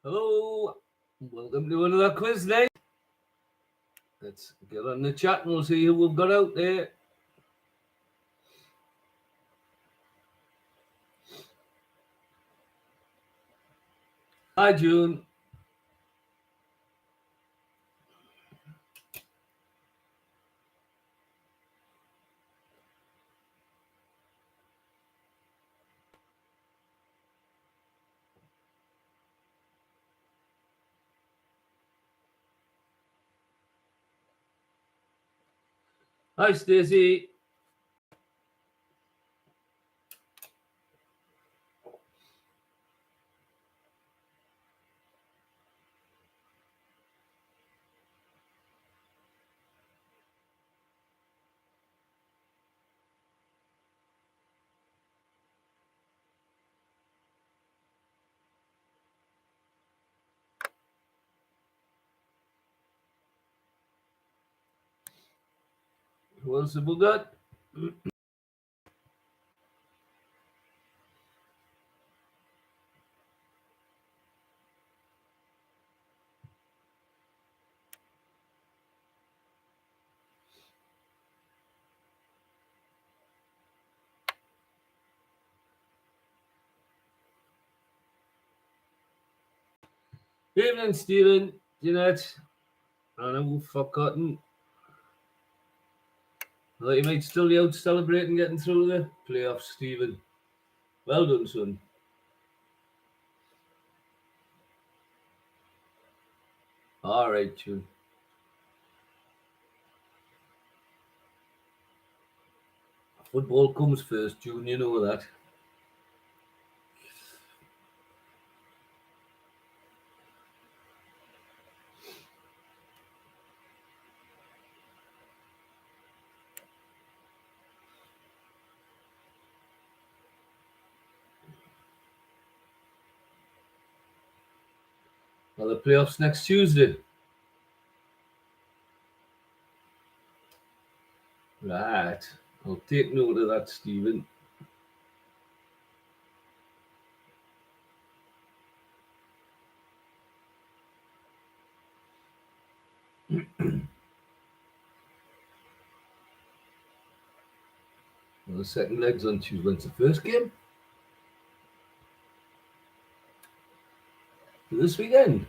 Hello, welcome to another quiz night. Let's get on the chat and we'll see who we've got out there. Hi, June. Hi, Stacey. Who else have we got? Evening, Stephen, Jeanette. I know we've forgotten. Well, you might still be out celebrating getting through the playoffs, Stephen. Well done, son. All right, June. Football comes first, June, you know that. Well, the playoffs next Tuesday. Right. I'll take note of that, Stephen. Well, the second leg's on Tuesday. When's the first game? This weekend.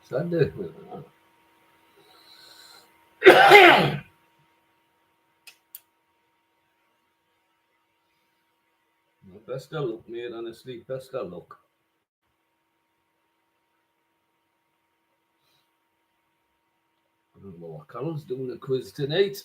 Sunday. Best of luck, mate, honestly. Best of luck. I don't know what Carol's doing a quiz tonight.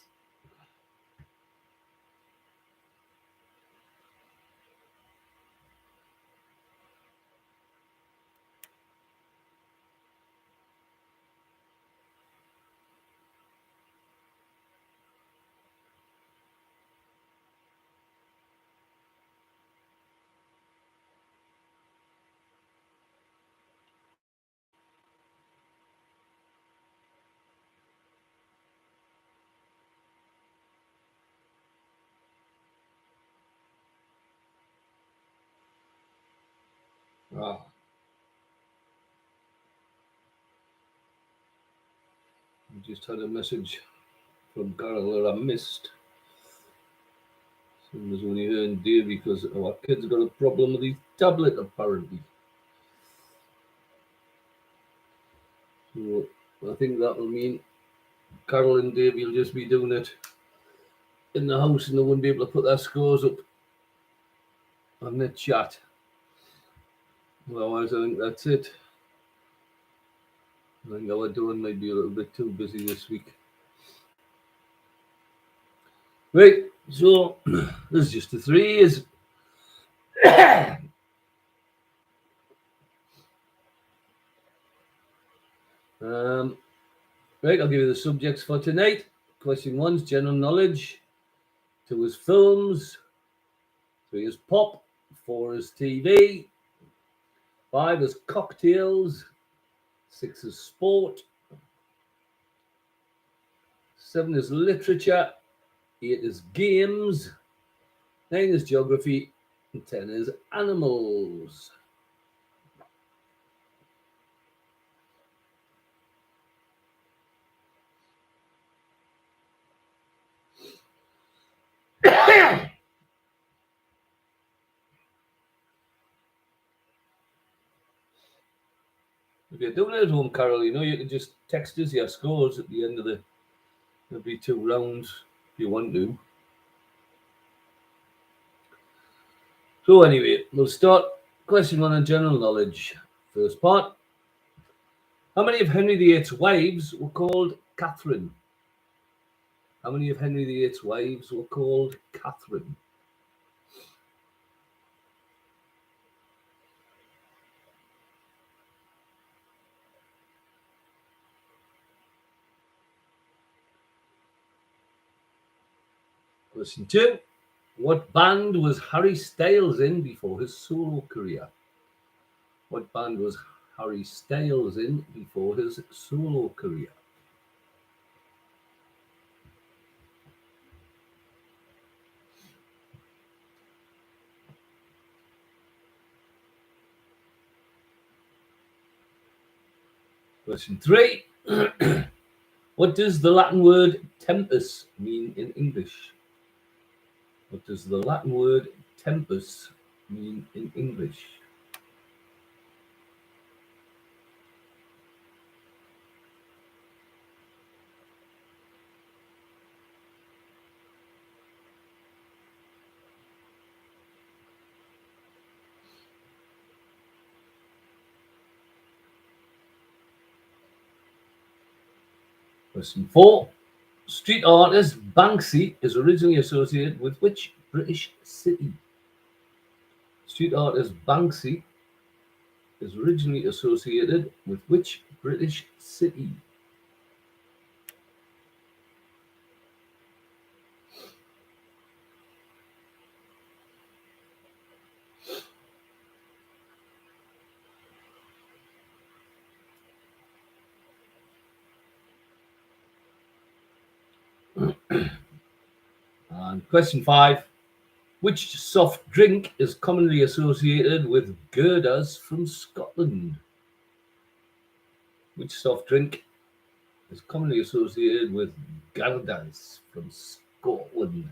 Ah. I just had a message from Carol that I missed. It was only her and Dave because our kid's got a problem with his tablet, apparently. So I think that will mean Carol and Dave will just be doing it in the house and they won't be able to put their scores up on the chat. Otherwise, I think that's it. I think our Dylan might be a little bit too busy this week. Right, so this is just the 3 years. Right, I'll give you the subjects for tonight. Question 1 is general knowledge. 2 is films. 3 is pop. 4 is TV. 5 is cocktails. 6 is sport. 7 is literature. 8 is games. 9 is geography. And 10 is animals. If you're doing it at home, Carol, you know, you can just text us your scores at the end of there'll be 2 rounds if you want to. So anyway, we'll start question 1 on general knowledge. First part. How many of Henry VIII's wives were called Catherine? How many of Henry VIII's wives were called Catherine? Question 2. What band was Harry Styles in before his solo career? What band was Harry Styles in before his solo career? Question 3. What does the Latin word tempus mean in English? What does the Latin word tempus mean in English? Question 4. Street artist Banksy is originally associated with which British city? Street artist Banksy is originally associated with which British city? And question 5. Which soft drink is commonly associated with Goudas from Scotland? Which soft drink is commonly associated with Goudas from Scotland?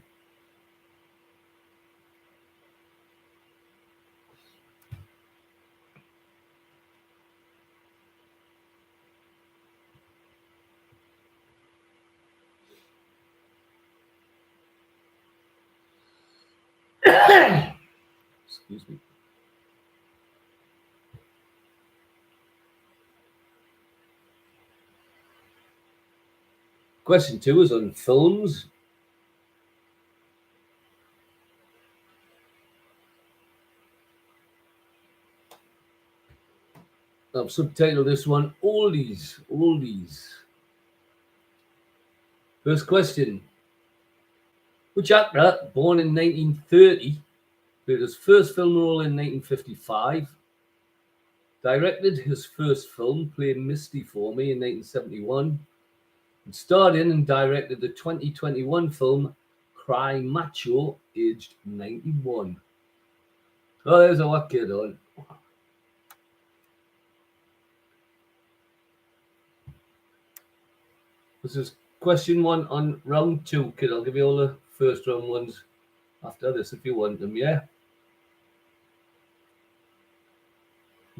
Excuse me. Question 2 is on films. I've subtitled this one Oldies. First question. Which actor, born in 1930, played his first film role in 1955, directed his first film, Play Misty for Me, in 1971, and starred in and directed the 2021 film Cry Macho, aged 91? Oh, there's a what kid on. This is question 1 on round 2, kid. I'll give you all the first round ones after this if you want them, yeah?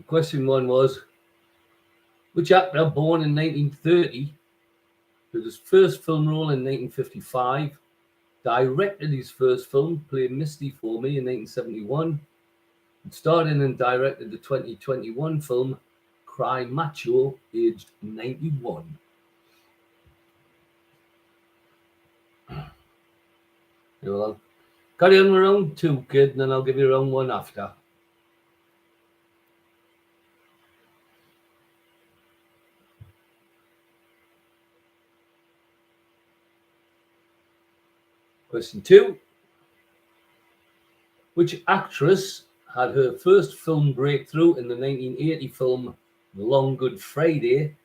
Question 1 was, which actor born in 1930 did his first film role in 1955, directed his first film, Play Misty for Me, in 1971, and starred in and directed the 2021 film Cry Macho, aged 91? Well, carry on with round 2, kid, and then I'll give you round 1 after. Question 2. Which actress had her first film breakthrough in the 1980 film The Long Good Friday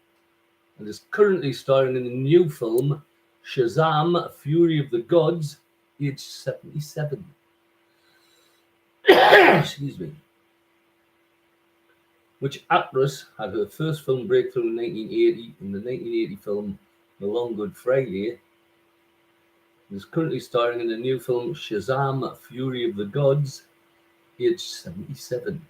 and is currently starring in the new film Shazam! Fury of the Gods, aged 77. Excuse me. Which actress had her first film breakthrough in 1980 in the 1980 film The Long Good Friday, and is currently starring in the new film Shazam! Fury of the Gods, aged 77.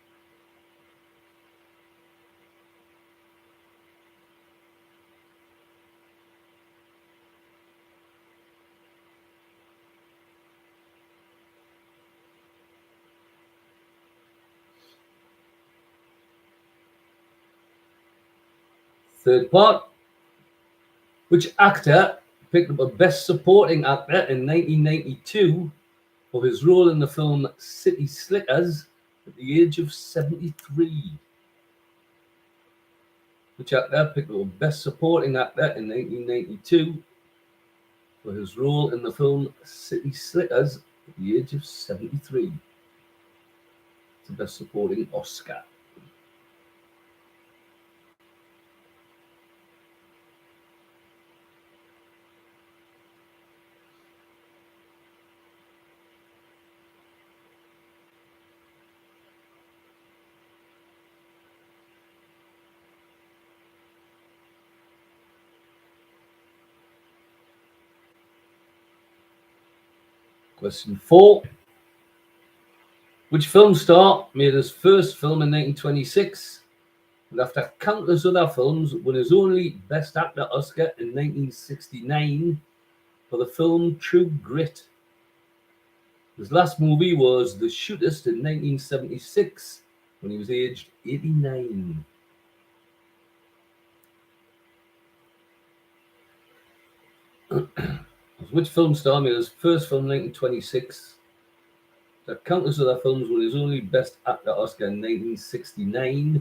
Third part. Which actor picked up a Best Supporting Actor in 1992 for his role in the film City Slickers at the age of 73? Which actor picked up a Best Supporting Actor in 1992 for his role in the film City Slickers at the age of 73? It's the Best Supporting Oscar. Question 4. Which film star made his first film in 1926 and after countless other films won his only Best Actor Oscar in 1969 for the film True Grit? His last movie was The Shootist in 1976 when he was aged 89. Which film star made his first film in 1926? The countless other films won his only Best Actor Oscar in 1969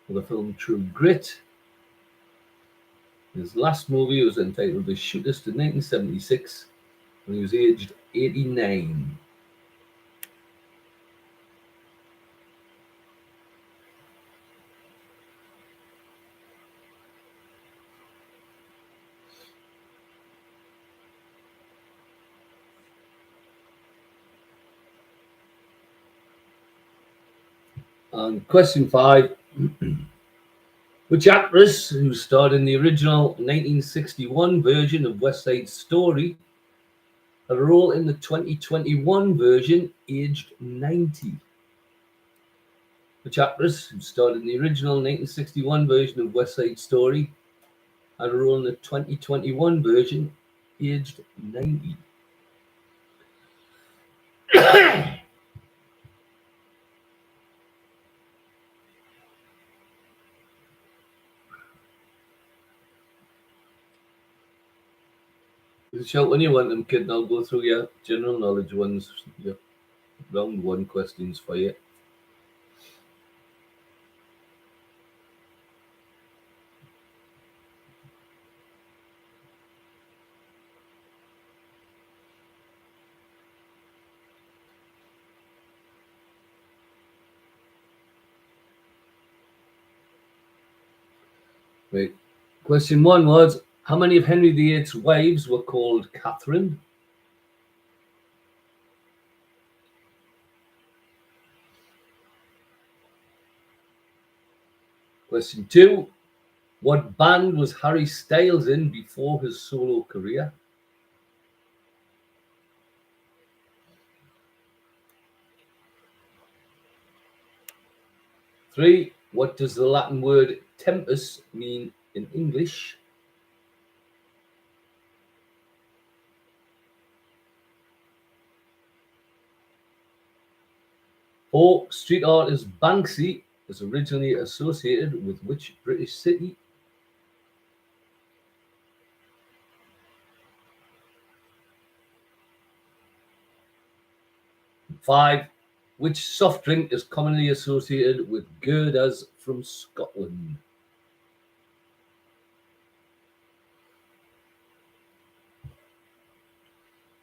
for the film True Grit. His last movie was entitled The Shootist in 1976 when he was aged 89. And question 5. Which actress who starred in the original 1961 version of West Side Story had a role in the 2021 version aged 90? Which actress who starred in the original 1961 version of West Side Story had a role in the 2021 version aged 90? Shout when you want them, kid, and I'll go through your general knowledge ones, your round one questions for you. Right. Question 1 was, how many of Henry VIII's wives were called Catherine? Question 2, what band was Harry Styles in before his solo career? Three, what does the Latin word tempus mean in English? Four, street artist Banksy was originally associated with which British city? Five, which soft drink is commonly associated with Goudas from Scotland?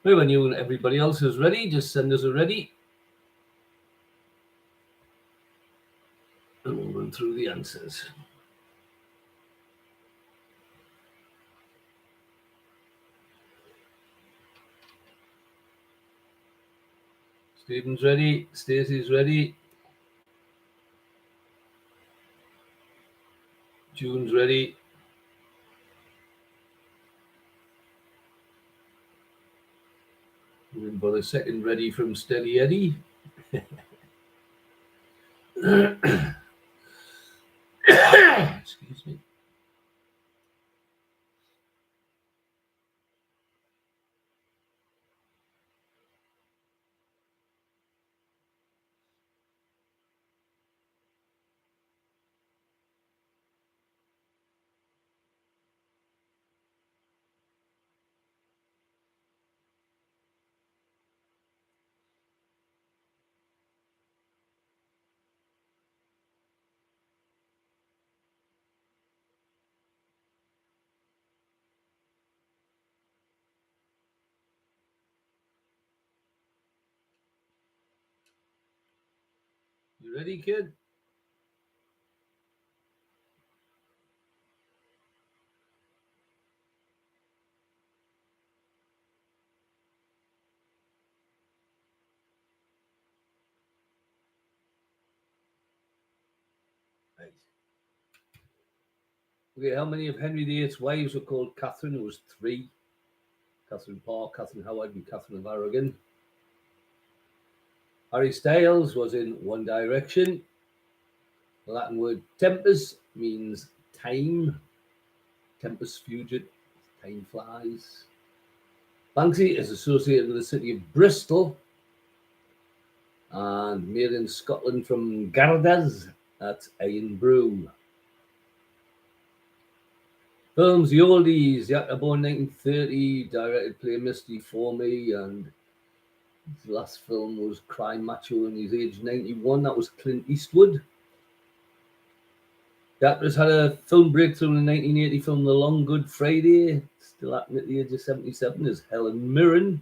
Well, when you and everybody else is ready, just send us a ready. And we'll run through the answers. Stephen's ready. Stacey's ready. June's ready. We've got a second ready from Steady Eddie. Excuse me. You ready, kid? Right. Okay, how many of Henry VIII's wives were called Catherine? It was 3. Catherine Parr, Catherine Howard, and Catherine of Aragon. Harry Styles was in One Direction. The Latin word tempus means time. Tempus fugit, time flies. Banksy is associated with the city of Bristol and made in Scotland from Gardas at Irn-Bru. Films, the oldies. The actor born 1930, directed Play Misty for Me, and his last film was Crime Macho, and he's age 91. That was Clint Eastwood. The actress had a film breakthrough in the 1980 film The Long Good Friday, still acting at the age of 77, is Helen Mirren.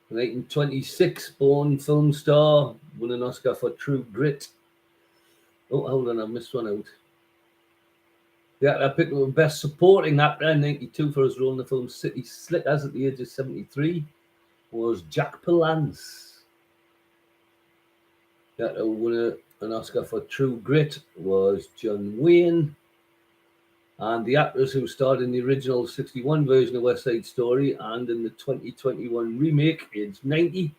The 1926 born film star, won an Oscar for True Grit. Oh, hold on, I missed one out. The actor picked up Best Supporting Actor in 92 for his role in the film City Slickers at the age of 73 was Jack Palance. The actor who won an Oscar for True Grit was John Wayne. And the actress who starred in the original 61 version of West Side Story and in the 2021 remake, aged 90,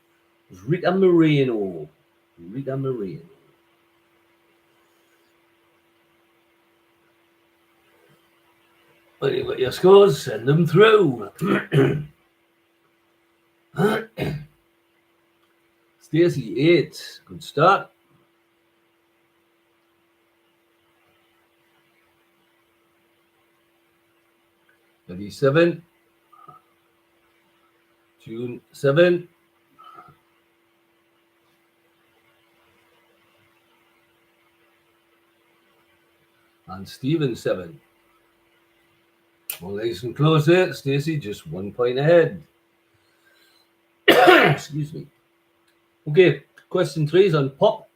was Rita Moreno. Rita Moreno. Well, you got your scores, send them through. Stacey, 8. Good start. Eddie, 7. June, 7. And Stephen, 7. Well, nice and close there. Stacey, just 1 point ahead. Excuse me. Okay, question 3 is on pop.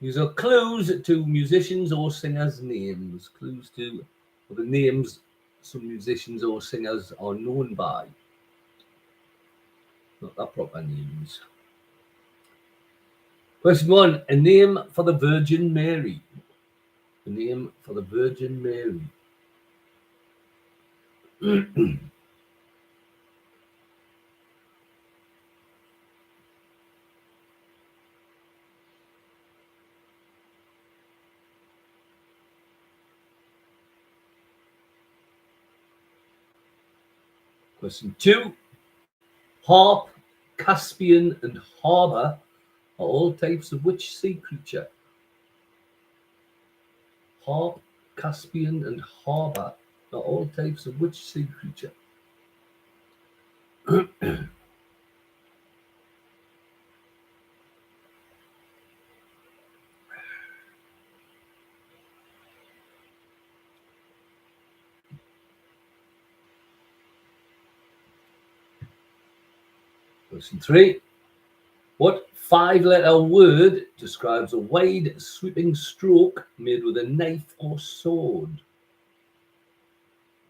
These are clues to musicians or singers' names. Clues to the names some musicians or singers are known by. Not their proper names. Question 1. A name for the Virgin Mary. A name for the Virgin Mary. Question 2. Harp, Caspian, and harbour are all types of which sea creature? Harp, Caspian, and harbour are all types of which sea creature? Question 3. What 5-letter word describes a wide sweeping stroke made with a knife or sword?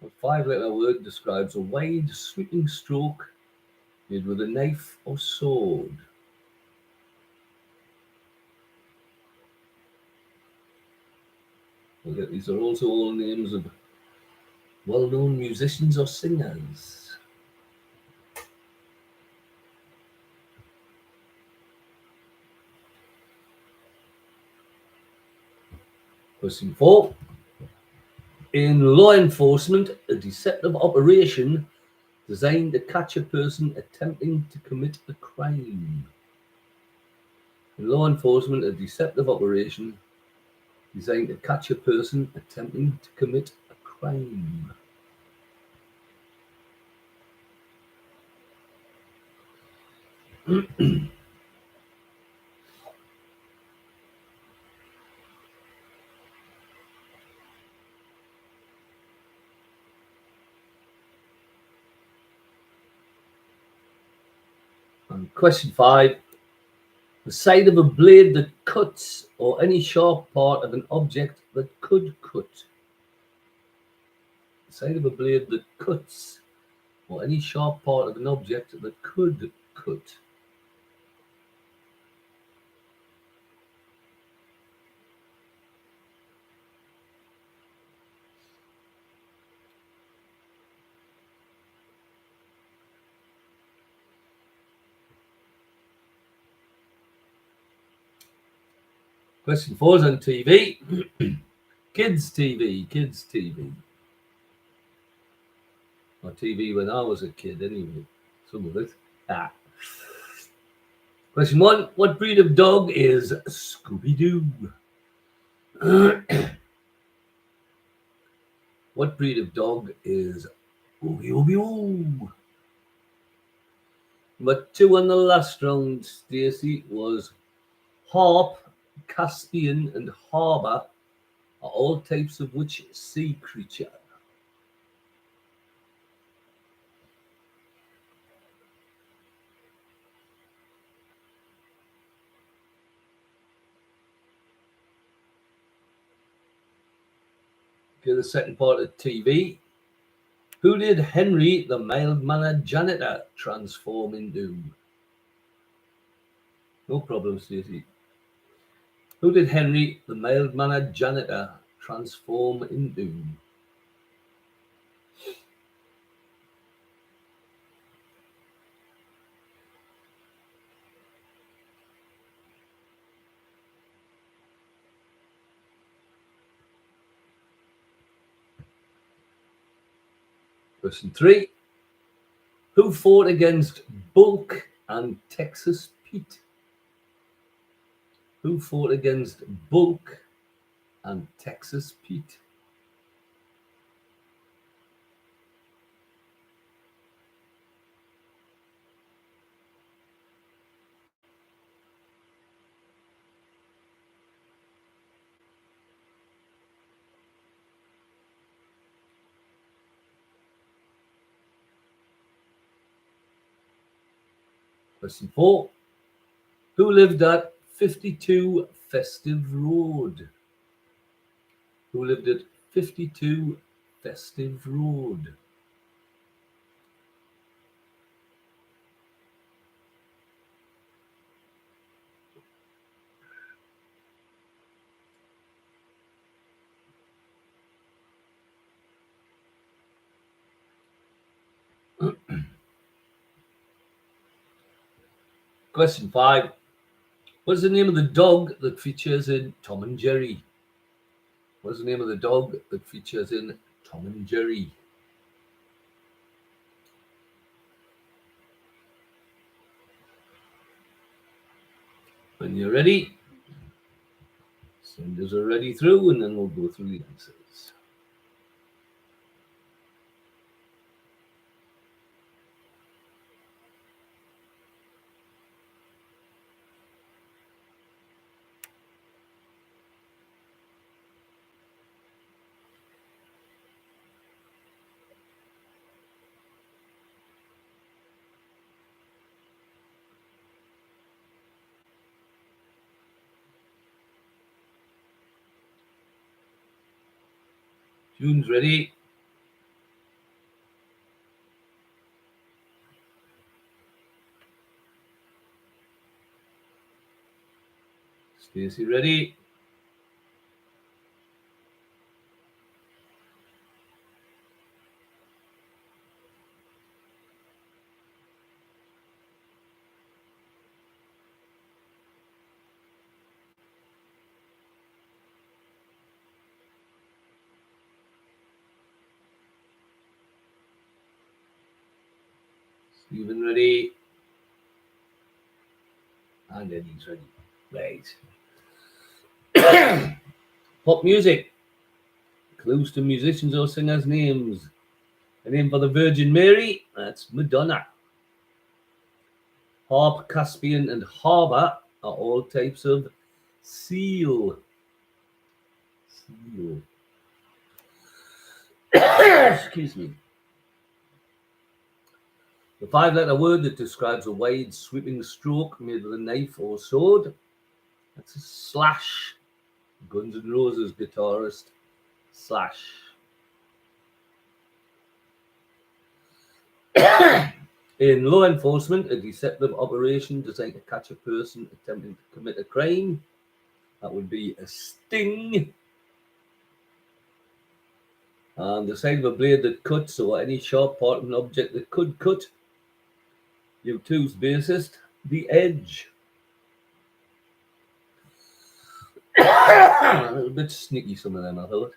What 5-letter word describes a wide sweeping stroke Made with a knife or sword. Okay, these are also all names of well-known musicians or singers. Question 4. In law enforcement, a deceptive operation designed to catch a person attempting to commit a crime. In law enforcement, a deceptive operation designed to catch a person attempting to commit a crime. And question 5. The side of a blade that cuts, or any sharp part of an object that could cut. The side of a blade that cuts, or any sharp part of an object that could cut. Question 4 is on TV. Kids TV, kids TV. Or TV when I was a kid, anyway. Some of it. Ah. Question 1. What breed of dog is Scooby-Doo? What breed of dog is Oogie Oogie Ooh? But 2 on the last round, Stacey, was Harp, Caspian, and Harbour are all types of which sea creature? Okay, the second part of TV. Who did Henry, the mild-mannered janitor, transform into? No problem, Stacey. Who did Henry, the mild-mannered janitor, transform into? Question 3. Who fought against Bulk and Texas Pete? Who fought against Bulk and Texas Pete? Question 4. Who lived at 52 Festive Road? Who lived at 52 Festive Road? Question 5. What's the name of the dog that features in Tom and Jerry? What's the name of the dog that features in Tom and Jerry? When you're ready, send us already through, and then we'll go through the answers. June's ready. Stacey, ready? Stephen, ready? And Eddie's ready. Right. Pop music. Clues to musicians or singers' names. A name for the Virgin Mary, that's Madonna. Harp, Caspian, and harbour are all types of seal. Seal. Excuse me. The five-letter word that describes a wide, sweeping stroke made with a knife or sword. That's a slash. Guns N' Roses guitarist Slash. In law enforcement, a deceptive operation designed to catch a person attempting to commit a crime. That would be a sting. And the side of a blade that cuts, or any sharp part of an object that could cut. U2's bassist, The Edge. A little bit sneaky, some of them, I thought.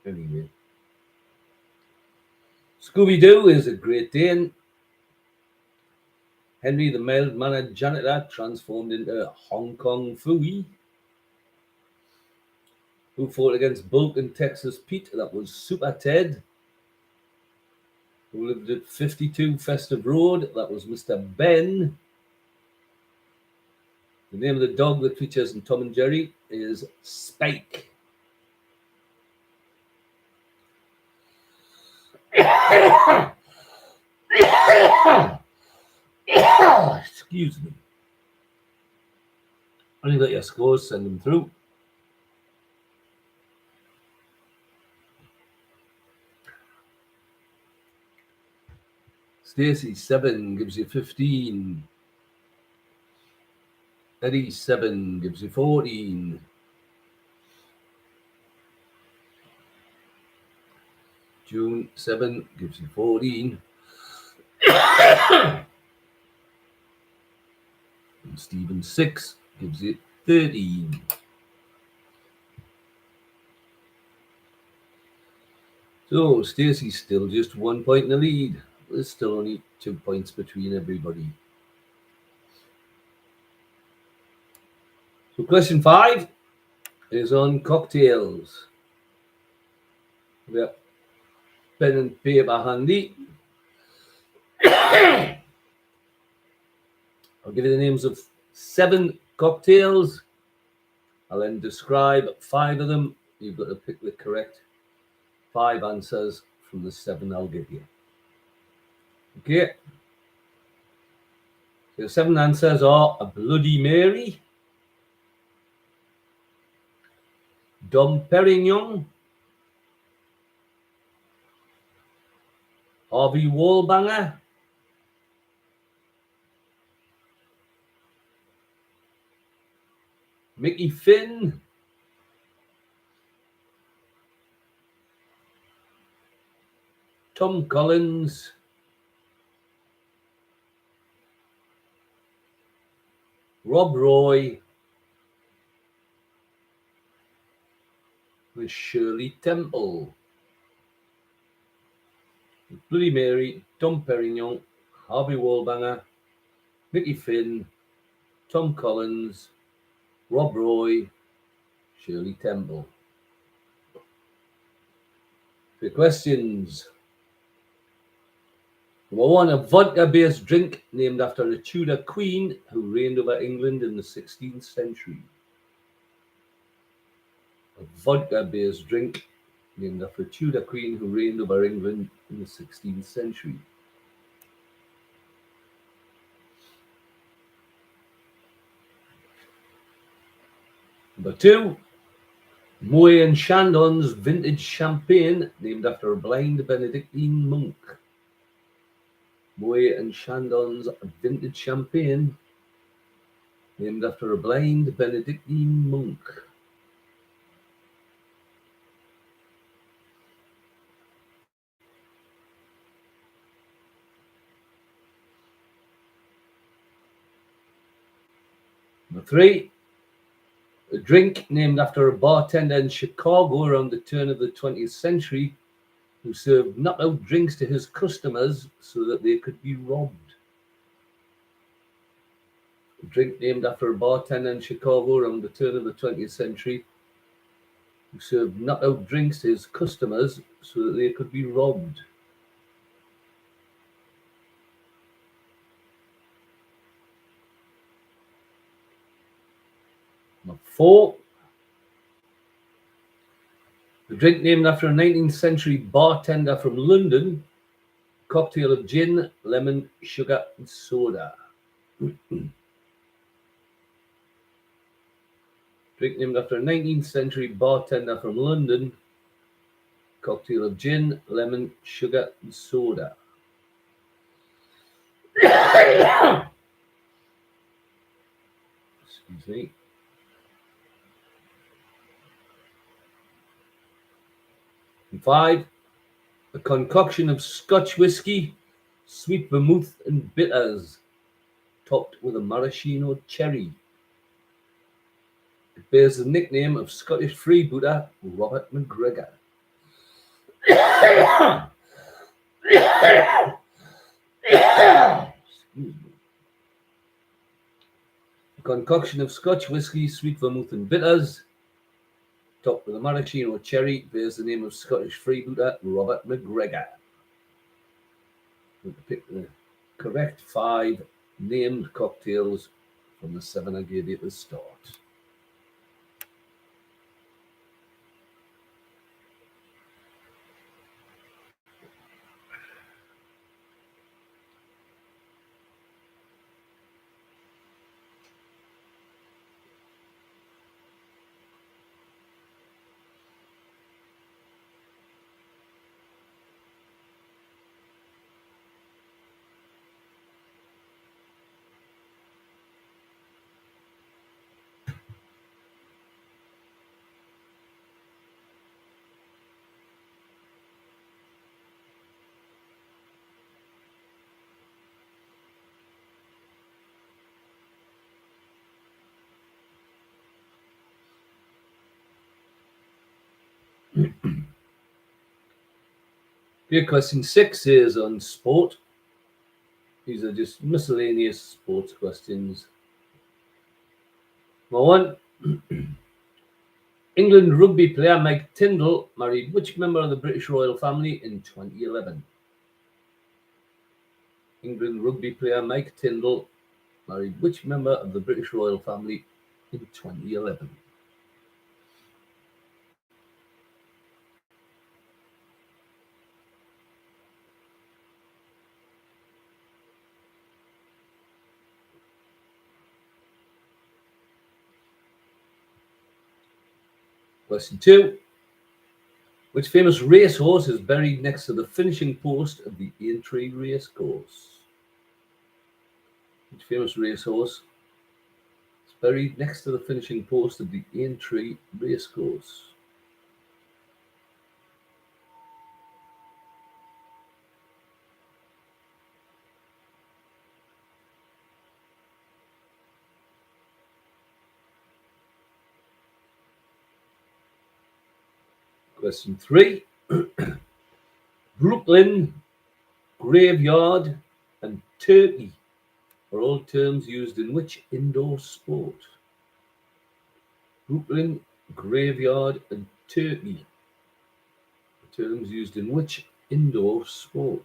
Anyway. Scooby-Doo is a Great Dane. Henry the mild-mannered janitor transformed into Hong Kong Phooey. Who fought against Bulk and Texas Pete? That was Super Ted. Who lived at 52 Festive Road? That was Mr. Ben. The name of the dog that features in Tom and Jerry is Spike. Excuse me. Only got your scores, send them through. Stacey, 7 gives you 15. Eddie, 7 gives you 14. June, 7 gives you 14. And Stephen, 6 gives you 13. So Stacey's still just 1 point in the lead. There's still only 2 points between everybody. So question 5 is on cocktails. We have pen and paper handy. I'll give you the names of 7 cocktails. I'll then describe 5 of them. You've got to pick the correct 5 answers from the 7 I'll give you. Okay. So the 7 answers are a Bloody Mary, Dom Perignon, Harvey Wallbanger, Mickey Finn, Tom Collins, Rob Roy, with Shirley Temple. Bloody Mary, Dom Perignon, Harvey Wallbanger, Mickey Finn, Tom Collins, Rob Roy, Shirley Temple. For questions. Number 1, a vodka-based drink named after a Tudor queen who reigned over England in the 16th century. A vodka-based drink named after a Tudor queen who reigned over England in the 16th century. Number 2, Moët and Chandon's vintage champagne named after a blind Benedictine monk. Moët and Chandon's vintage champagne named after a blind Benedictine monk. Number 3, a drink named after a bartender in Chicago around the turn of the 20th century who served knockout drinks to his customers so that they could be robbed. A drink named after a bartender in Chicago around the turn of the 20th century who served knockout drinks to his customers so that they could be robbed. Number 4, a drink named after a 19th century bartender from London, cocktail of gin, lemon, sugar, and soda. Drink named after a 19th century bartender from London, cocktail of gin, lemon, sugar, and soda. Excuse me. And 5, a concoction of Scotch whiskey, sweet vermouth, and bitters, topped with a maraschino cherry. It bears the nickname of Scottish freebooter Robert McGregor. Excuse me. A concoction of Scotch whiskey, sweet vermouth, and bitters, topped with a maraschino cherry, bears the name of Scottish freebooter Robert McGregor. We're going to pick the correct 5 named cocktails from the 7 I gave you at the start. Here, question 6 is on sport. These are just miscellaneous sports questions. Number 1. England rugby player Mike Tindall married which member of the British royal family in 2011? England rugby player Mike Tindall married which member of the British royal family in 2011? Question 2. Which famous racehorse is buried next to the finishing post of the Aintree Racecourse? Which famous racehorse is buried next to the finishing post of the Aintree Racecourse? Question 3. Brooklyn, graveyard, and turkey are all terms used in which indoor sport? Brooklyn, graveyard, and turkey are terms used in which indoor sport?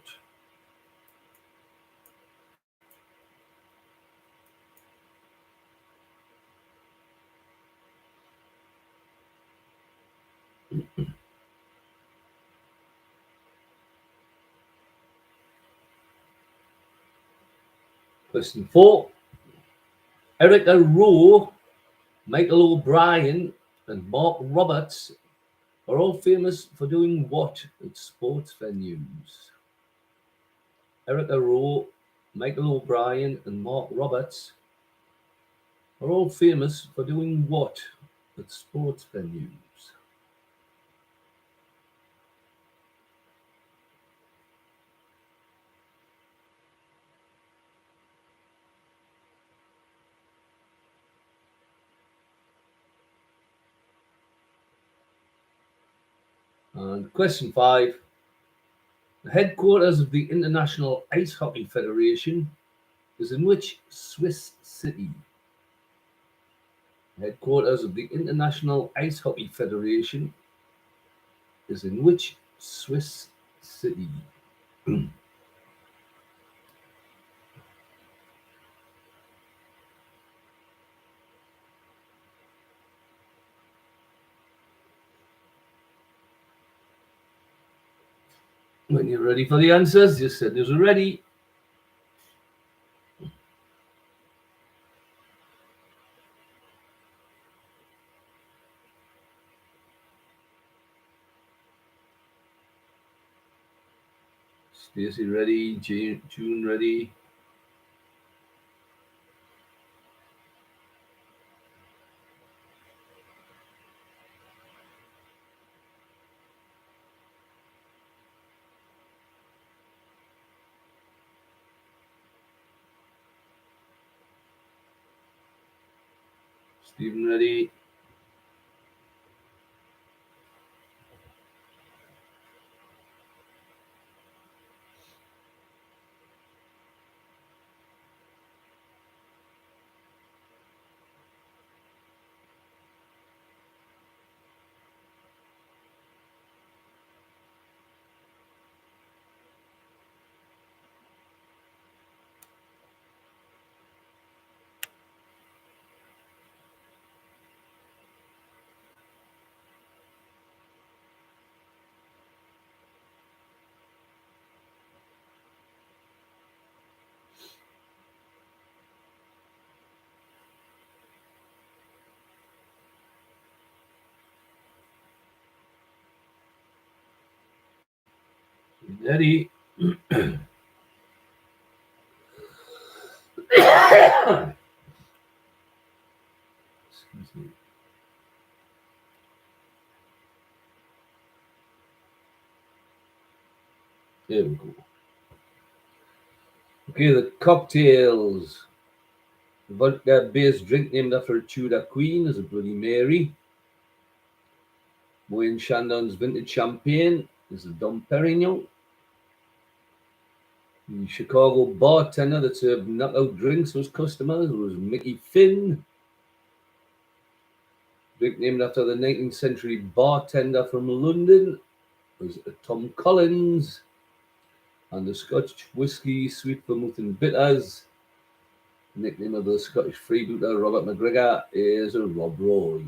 Question 4. Erica Rowe, Michael O'Brien, and Mark Roberts are all famous for doing what at sports venues? Erica Rowe, Michael O'Brien, and Mark Roberts are all famous for doing what at sports venues? And question 5. The headquarters of the International Ice Hockey Federation is in which Swiss city? The headquarters of the International Ice Hockey Federation is in which Swiss city? When you're ready for the answers, just send us ready. Stacey ready, June ready. Stephen ready. Ready. Excuse me. There we go. Okay, the cocktails. The vodka-based drink named after a Tudor queen is a Bloody Mary. Moët & Chandon's vintage champagne is a Dom Perignon. The Chicago bartender that served knockout drinks to his customers was Mickey Finn. Drink named after the 19th century bartender from London was Tom Collins. And the Scotch whisky, sweet vermouth and bitters, the nickname of the Scottish freebooter Robert McGregor, is Rob Roy.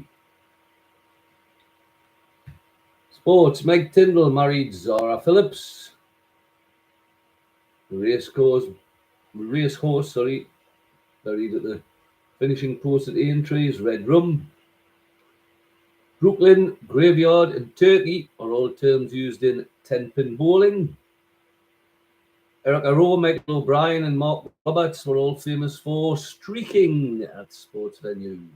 Sports. Mike Tyndall married Zara Phillips. The racehorse, buried at the finishing post at Aintree is Red Rum. Brooklyn, graveyard, and turkey are all terms used in 10-pin bowling. Eric Rowe, Michael O'Brien, and Mark Roberts were all famous for streaking at sports venues.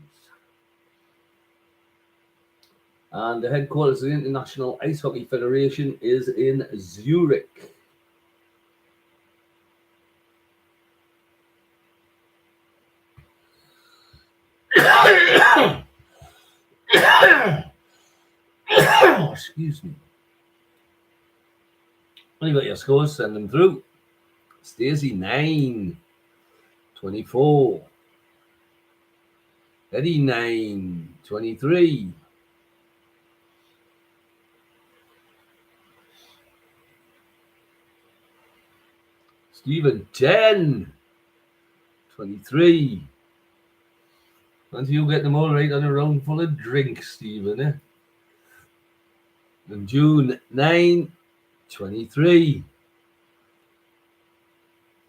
And the headquarters of the International Ice Hockey Federation is in Zurich. Excuse me. When you got your scores, send them through. Stacey 9, 24. Eddie 9, 23. Stephen 10, 23. Until you get them all right on a round full of drinks, Stephen, eh? And June 9, 23.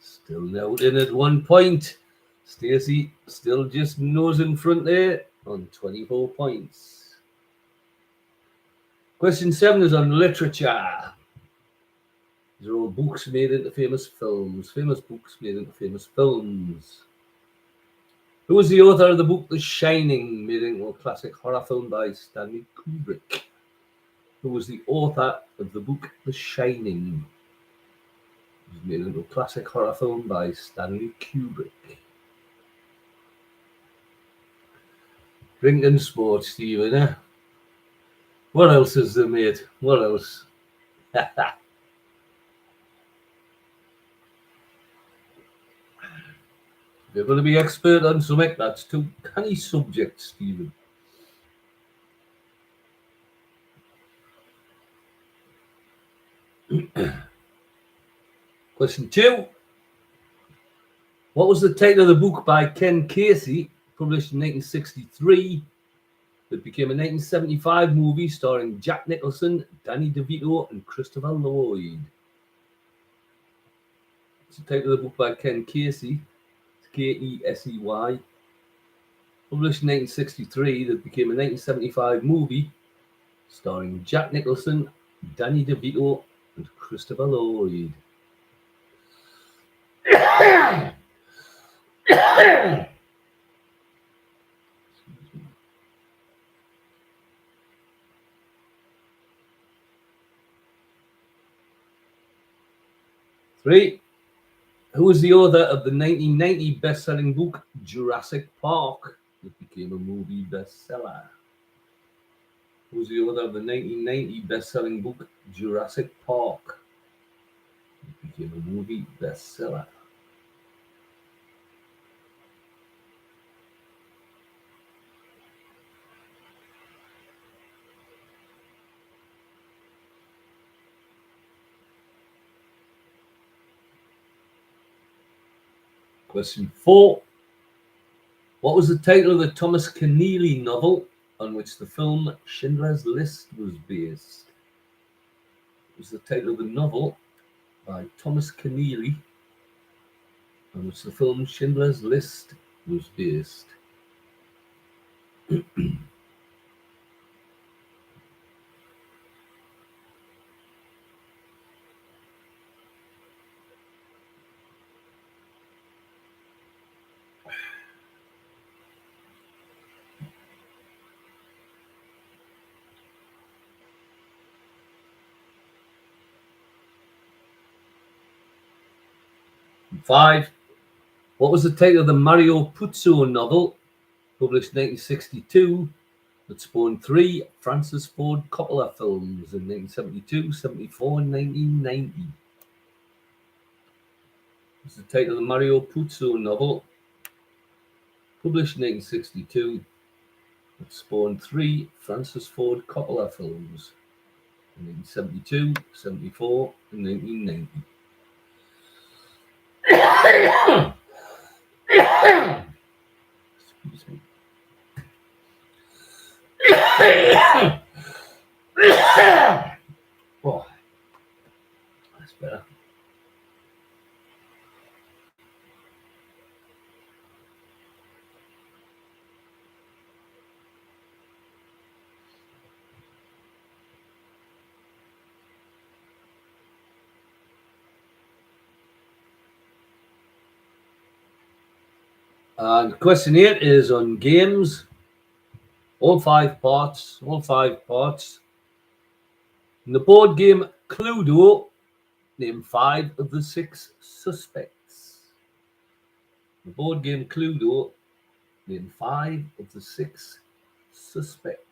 Still now in at 1 point. Stacey still just nose in front there on 24 points. Question 7 is on literature. These are all books made into famous films. Famous books made into famous films. Who was the author of the book The Shining, made into a classic horror film by Stanley Kubrick? Who was the author of the book The Shining? It was made into a classic horror film by Stanley Kubrick. Drinking sports, Stephen, eh? What else is there, mate? What else? You're going to be expert on something that's too canny subject, Stephen. Question 2. What was the title of the book by Ken Casey, published in 1963, that became a 1975 movie starring Jack Nicholson, Danny DeVito, and Christopher Lloyd? It's the title of the book by Ken Casey, K-E-S-E-Y, published in 1963, that became a 1975 movie starring Jack Nicholson, Danny DeVito, and Christopher Lloyd. Three. Who was the author of the 1990 best-selling book Jurassic Park, that became a movie bestseller? Who was the author of the 1990 best-selling book Jurassic Park, that became a movie bestseller? Question 4. What was the title of the Thomas Keneally novel on which the film Schindler's List was based? What was the title of the novel by Thomas Keneally on which the film Schindler's List was based? 5. What was the title of the Mario Puzo novel, published in 1962, that spawned 3 Francis Ford Coppola films in 1972, 74, and 1990? What's the title of the Mario Puzo novel, published in 1962, that spawned 3 Francis Ford Coppola films in 1972, 74, and 1990? Excuse me. Oh, that's better. And question 8 is on games. All 5 parts. In the board game Cluedo, name 5 of the 6 suspects. The board game Cluedo, name 5 of the 6 suspects.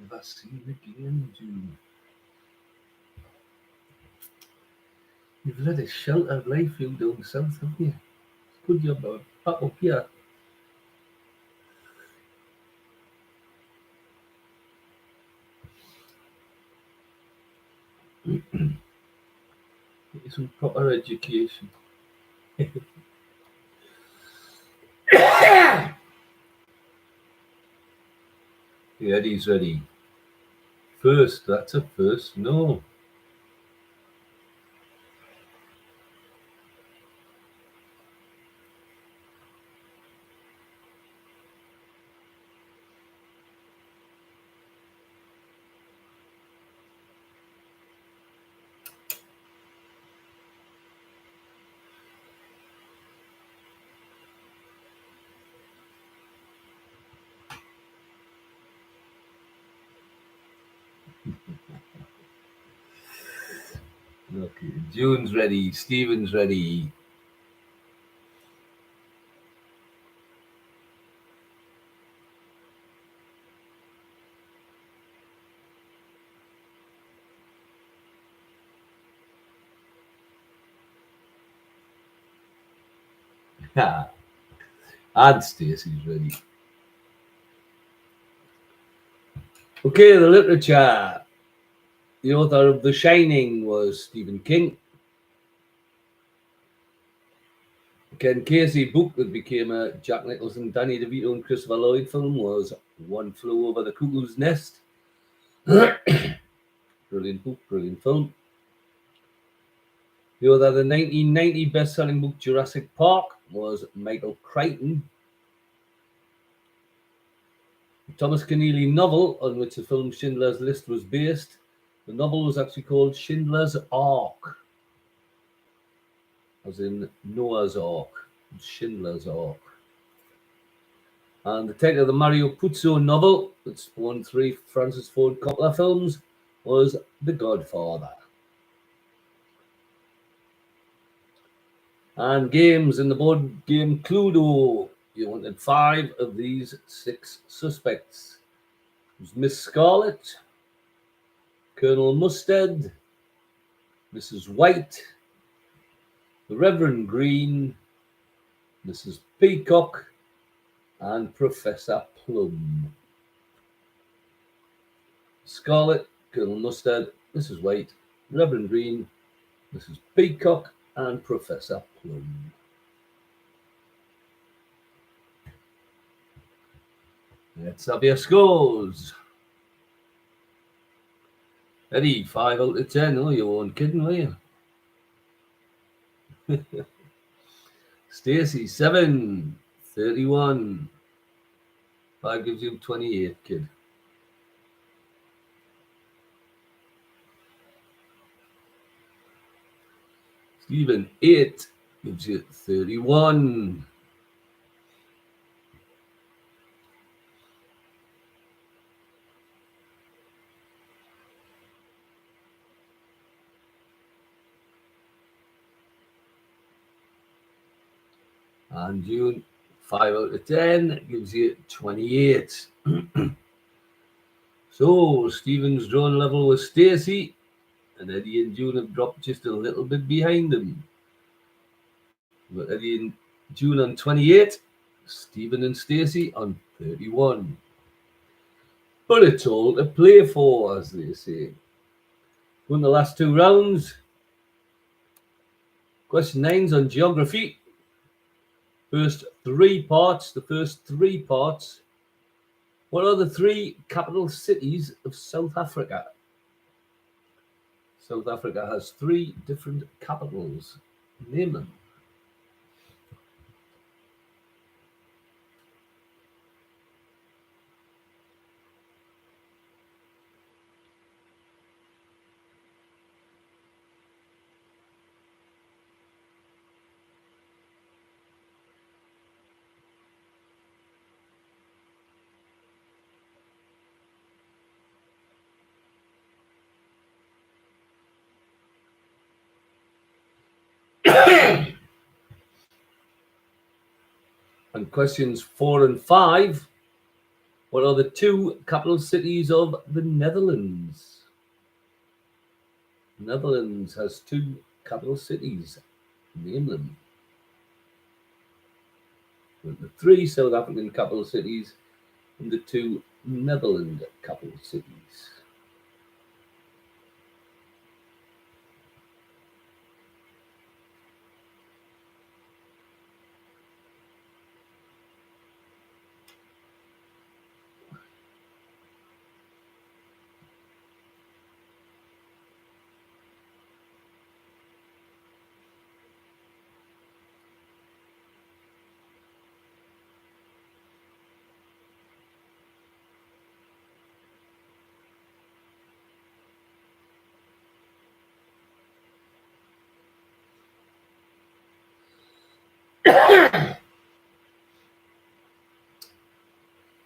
Never seen the game, June. You've led a sheltered life, you down south, haven't you? Good job, bud. Back up here. Get you some proper education. Yeah, Eddie's ready. First, that's a first. No. Okay. June's ready. Stephen's ready. And Stacey's ready. Okay, the literature. The author of The Shining was Stephen King. Ken Casey book that became a Jack Nicholson, Danny DeVito, and Christopher Lloyd film was One Flew Over the Cuckoo's Nest. Brilliant book, brilliant film. The author of the 1990 best-selling book Jurassic Park was Michael Crichton. The Thomas Keneally novel on which the film Schindler's List was based, the novel was actually called Schindler's Ark, as in Noah's Ark, Schindler's Ark. And the title of the Mario Puzo novel, that spawned 3 Francis Ford Coppola films, was The Godfather. And games in the board game Cluedo. You wanted 5 of these 6 suspects. It was Miss Scarlet, Colonel Mustard, Mrs. White, the Reverend Green, Mrs. Peacock, and Professor Plum. Scarlet, Colonel Mustard, Mrs. White, Reverend Green, Mrs. Peacock, and Professor Plum. Let's have your scores. Eddie, 5 out of 10. Oh, you weren't kidding, were you? Stacey, 7, 31. 5 gives you 28, kid. Stephen, 8 gives you 31. And June, 5 out of 10 gives you 28. So Stephen's drawn level with Stacey, and Eddie and June have dropped just a little bit behind them. But Eddie and June on 28, Stephen and Stacey on 31. But it's all to play for, as they say. Won the last 2 rounds. Question 9's on geography. First 3 parts. The first 3 parts. What are the 3 capital cities of South Africa? South Africa has 3 different capitals. Name them. And questions 4 and 5 What are the two capital cities of the Netherlands? Netherlands has two capital cities. Name them. The three South African capital cities and the two Netherlands capital cities.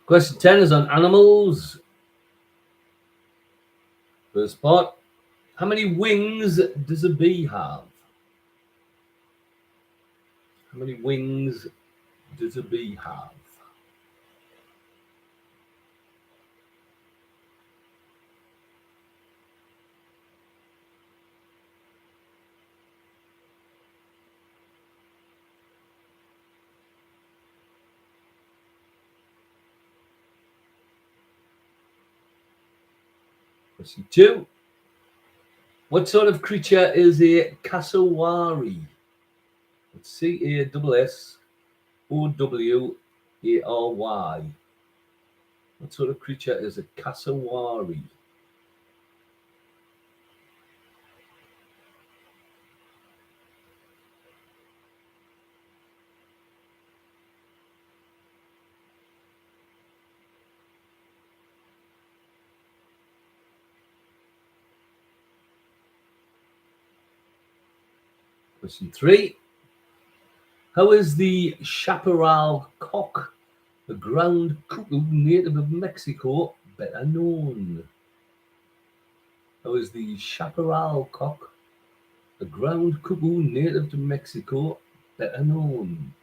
Question 10 is on animals. First part. How many wings does a bee have? How many wings does a bee have? Question 2. What sort of creature is a cassowary? It's Cassowary. What sort of creature is a cassowary? Question 3. How is the chaparral cock, the ground cuckoo native of Mexico, better known? How is the chaparral cock, the ground cuckoo native to Mexico, better known?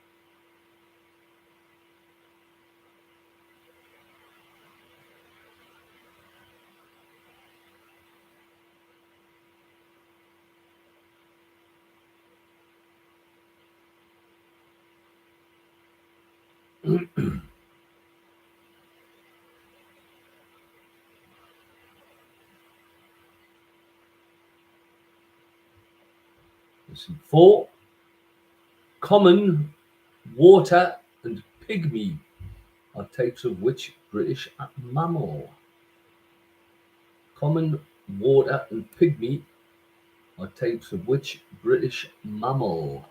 Question 4. Common, water, and pygmy are types of which British mammal? Common, water, and pygmy are types of which British mammal?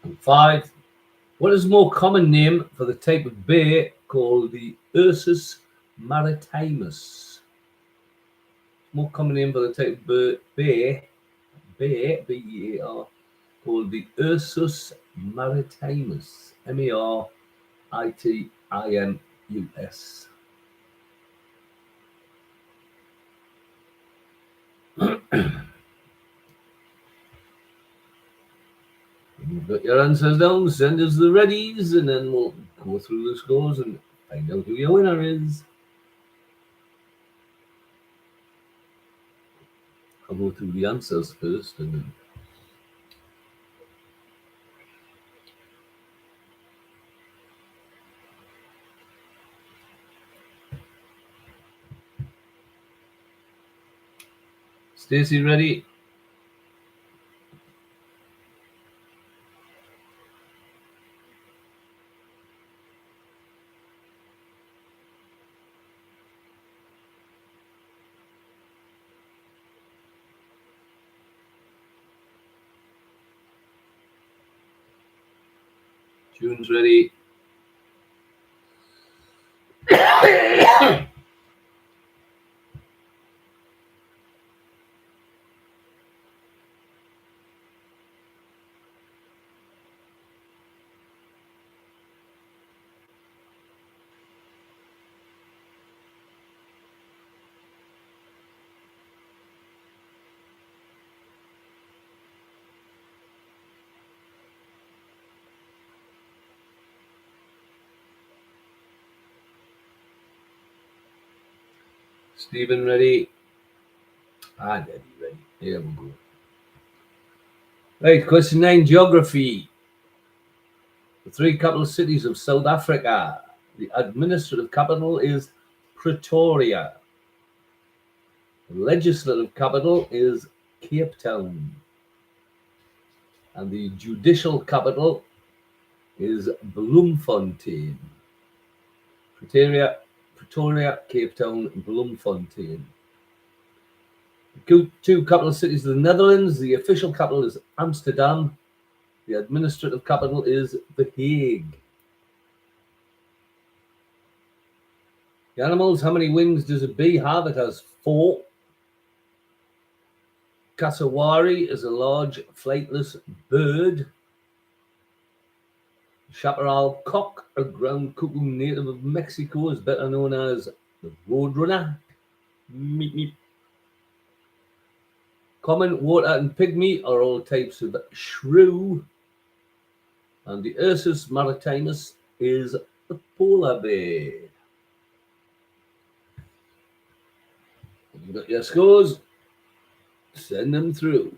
And 5. What is a more common name for the type of bear called the Ursus maritimus? More common name for the type of bear, B-E-A-R, called the Ursus maritimus, M-A-R-I-T-I-M-U-S. You've got your answers down, send us the readies, and then we'll go through the scores and find out who your winner is. I'll go through the answers first, and then Stacey, ready? June's ready. Stephen, ready? I'm ready. Here we go. Right, question 9, geography. The three capital cities of South Africa. The administrative capital is Pretoria. The legislative capital is Cape Town. And the judicial capital is Bloemfontein. Pretoria, Cape Town, Bloemfontein. The two capital cities of the Netherlands. The official capital is Amsterdam. The administrative capital is The Hague. The animals, how many wings does a bee have? It has 4. Cassowary is a large flightless bird. Chaparral cock, a ground cuckoo native of Mexico, is better known as the roadrunner. Meep, meep. Common, water, and pygmy are all types of shrew. And the Ursus maritimus is the polar bear. You got your scores? Send them through.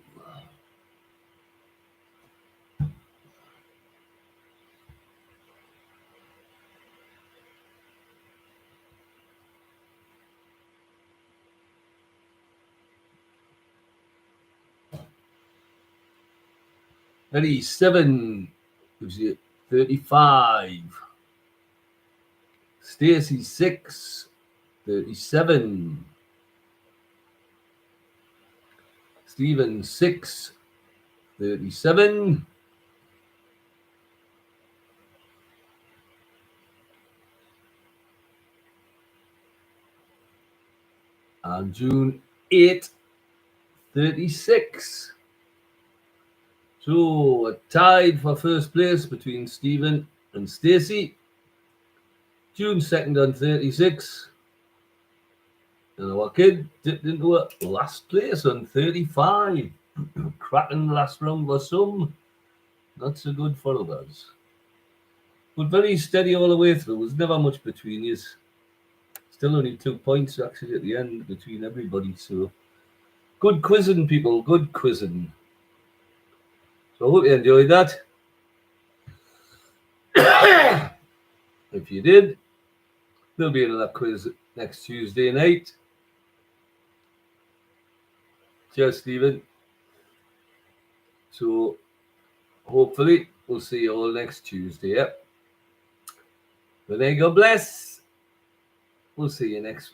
Ready, 7 gives you 35. Stacey, 6, 37. Stephen, 6, 37. And June, 8, 36. So a tied for first place between Stephen and Stacey. June 2nd on 36. And our kid dipped into a last place on 35. Cracking last round for some. Not so good for others. But very steady all the way through. There's never much between you. Still only 2 points actually at the end between everybody. So good quizzing, people. Good quizzing. So I hope you enjoyed that. If you did, there'll be another quiz next Tuesday night. Cheers, Stephen. So hopefully we'll see you all next Tuesday. Yep. But then God bless. We'll see you next